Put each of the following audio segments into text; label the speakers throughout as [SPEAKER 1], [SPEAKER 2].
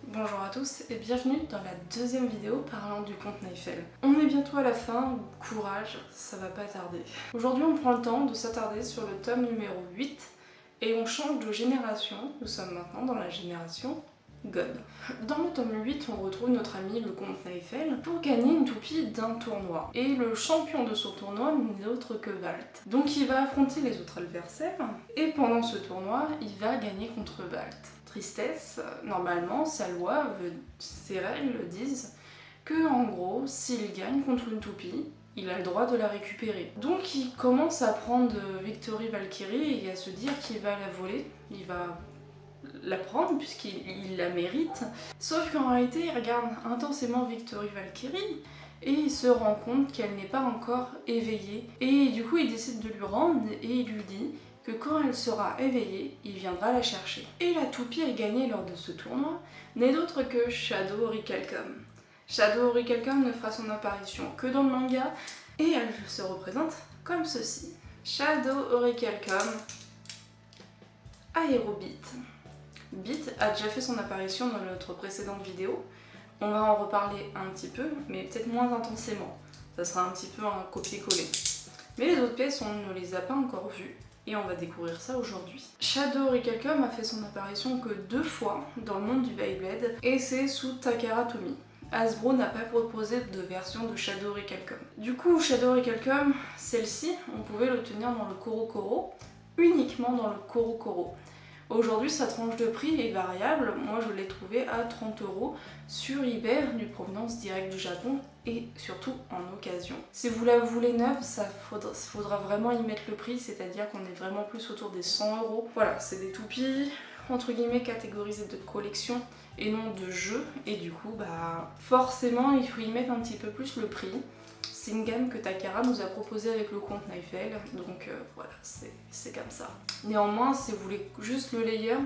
[SPEAKER 1] Bonjour à tous et bienvenue dans la deuxième vidéo parlant du conte Neifel. On est bientôt à la fin, courage, ça va pas tarder. Aujourd'hui on prend le temps de s'attarder sur le tome numéro 8 et on change de génération, nous sommes maintenant dans la génération God. Dans le tome 8, on retrouve notre ami le comte Neifel pour gagner une toupie d'un tournoi. Et le champion de ce tournoi n'est autre que Valt. Donc il va affronter les autres adversaires et pendant ce tournoi, il va gagner contre Valt. Tristesse, normalement, sa loi, ses règles disent que en gros, s'il gagne contre une toupie, il a le droit de la récupérer. Donc il commence à prendre Victory Valkyrie et à se dire qu'il va la voler, il va la prendre puisqu'il la mérite. Sauf qu'en réalité, il regarde intensément Victory Valkyrie et il se rend compte qu'elle n'est pas encore éveillée. Et du coup, il décide de lui rendre et il lui dit que quand elle sera éveillée, il viendra la chercher. Et la toupie à gagner lors de ce tournoi n'est d'autre que Shadow Orichalcum. Shadow Orichalcum ne fera son apparition que dans le manga et elle se représente comme ceci. Shadow Orichalcum Aerobeat. Beat a déjà fait son apparition dans notre précédente vidéo. On va en reparler un petit peu, mais peut-être moins intensément. Ça sera un petit peu un copier-coller. Mais les autres pièces, on ne les a pas encore vues. Et on va découvrir ça aujourd'hui. Shadow Orichalcum a fait son apparition que 2 fois dans le monde du Beyblade, et c'est sous Takara Tomy. Hasbro n'a pas proposé de version de Shadow Orichalcum. Du coup, Shadow Orichalcum, celle-ci, on pouvait l'obtenir dans le Korokoro, uniquement dans le Korokoro. Aujourd'hui, sa tranche de prix est variable. Moi, je l'ai trouvée à 30€ sur eBay, du provenance directe du Japon et surtout en occasion. Si vous la voulez neuve, faudra vraiment y mettre le prix, c'est-à-dire qu'on est vraiment plus autour des 100€. Voilà, c'est des toupies entre guillemets catégorisées de collection et non de jeu, et du coup, forcément, il faut y mettre un petit peu plus le prix. C'est une gamme que Takara nous a proposée avec le comte Neifel, donc voilà, c'est comme ça. Néanmoins, si vous voulez juste le layer,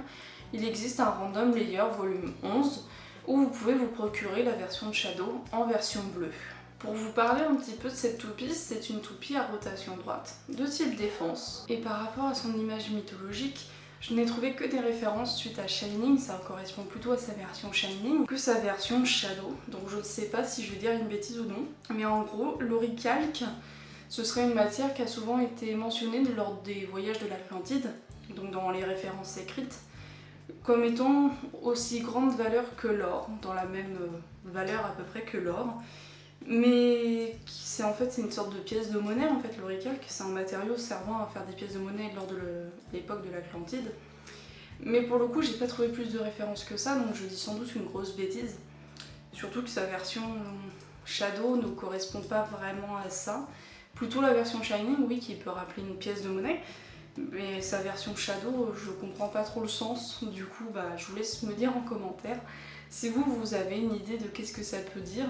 [SPEAKER 1] il existe un random layer volume 11 où vous pouvez vous procurer la version de Shadow en version bleue. Pour vous parler un petit peu de cette toupie, c'est une toupie à rotation droite, de type défense. Et par rapport à son image mythologique, je n'ai trouvé que des références suite à Shining, ça correspond plutôt à sa version Shining que sa version Shadow. Donc je ne sais pas si je vais dire une bêtise ou non. Mais en gros, l'orichalque, ce serait une matière qui a souvent été mentionnée lors des voyages de l'Atlantide, donc dans les références écrites, comme étant aussi grande valeur que l'or, dans la même valeur à peu près que l'or. Mais c'est une sorte de pièce de monnaie en fait, l'orichalque, c'est un matériau servant à faire des pièces de monnaie lors de l'époque de l'Atlantide. Mais pour le coup, j'ai pas trouvé plus de références que ça, donc je dis sans doute une grosse bêtise. Surtout que sa version Shadow ne correspond pas vraiment à ça. Plutôt la version Shining, oui, qui peut rappeler une pièce de monnaie. Mais sa version Shadow, je comprends pas trop le sens. Du coup, je vous laisse me dire en commentaire si vous avez une idée de qu'est-ce que ça peut dire.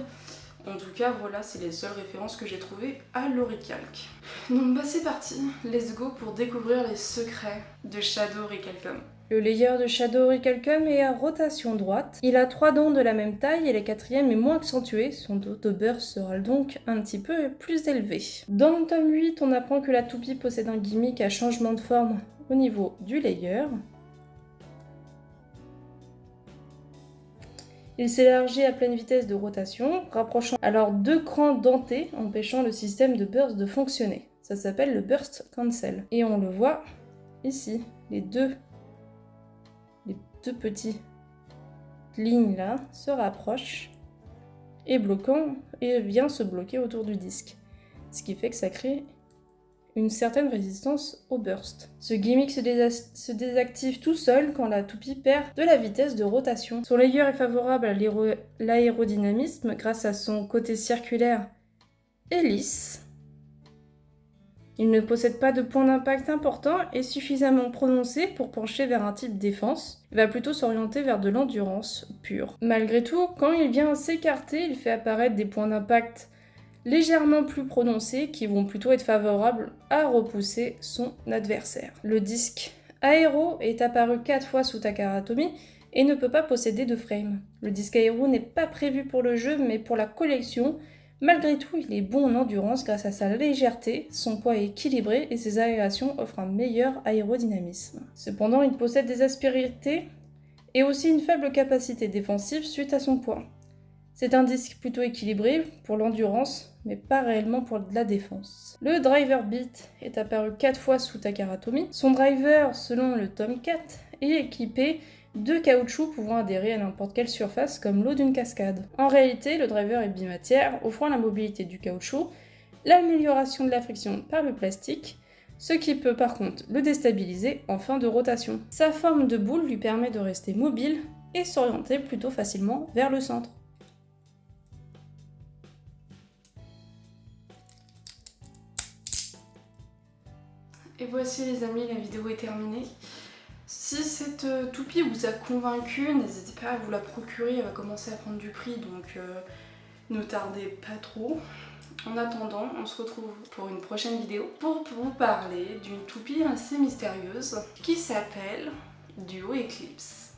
[SPEAKER 1] En tout cas, voilà, c'est les seules références que j'ai trouvées à l'orichalque. Donc c'est parti, let's go pour découvrir les secrets de Shadow Orichalcum.
[SPEAKER 2] Le layer de Shadow Orichalcum est à rotation droite. Il a 3 dents de la même taille et la quatrième est moins accentuée. Son taux de burst sera donc un petit peu plus élevé. Dans le tome 8, on apprend que la toupie possède un gimmick à changement de forme au niveau du layer. Il s'élargit à pleine vitesse de rotation, rapprochant alors 2 crans dentés, empêchant le système de burst de fonctionner. Ça s'appelle le burst cancel. Et on le voit ici, les deux petites lignes là se rapprochent et vient se bloquer autour du disque. Ce qui fait que ça crée une certaine résistance au burst. Ce gimmick se désactive tout seul quand la toupie perd de la vitesse de rotation. Son layer est favorable à l'aérodynamisme grâce à son côté circulaire et lisse. Il ne possède pas de point d'impact important et suffisamment prononcé pour pencher vers un type défense. Il va plutôt s'orienter vers de l'endurance pure. Malgré tout, quand il vient s'écarter, il fait apparaître des points d'impact légèrement plus prononcés qui vont plutôt être favorables à repousser son adversaire. Le disque aéro est apparu 4 fois sous Takara Tomy et ne peut pas posséder de frame. Le disque aéro n'est pas prévu pour le jeu mais pour la collection. Malgré tout, il est bon en endurance grâce à sa légèreté, son poids est équilibré et ses aérations offrent un meilleur aérodynamisme. Cependant, il possède des aspérités et aussi une faible capacité défensive suite à son poids. C'est un disque plutôt équilibré pour l'endurance, mais pas réellement pour de la défense. Le driver Beat est apparu 4 fois sous Takara Tomy. Son driver, selon le Tomcat, est équipé de caoutchouc pouvant adhérer à n'importe quelle surface comme l'eau d'une cascade. En réalité, le driver est bimatière, offrant la mobilité du caoutchouc, l'amélioration de la friction par le plastique, ce qui peut par contre le déstabiliser en fin de rotation. Sa forme de boule lui permet de rester mobile et s'orienter plutôt facilement vers le centre.
[SPEAKER 1] Et voici les amis, la vidéo est terminée. Si cette toupie vous a convaincu, n'hésitez pas à vous la procurer, elle va commencer à prendre du prix, donc ne tardez pas trop. En attendant, on se retrouve pour une prochaine vidéo pour vous parler d'une toupie assez mystérieuse qui s'appelle Duo Eclipse.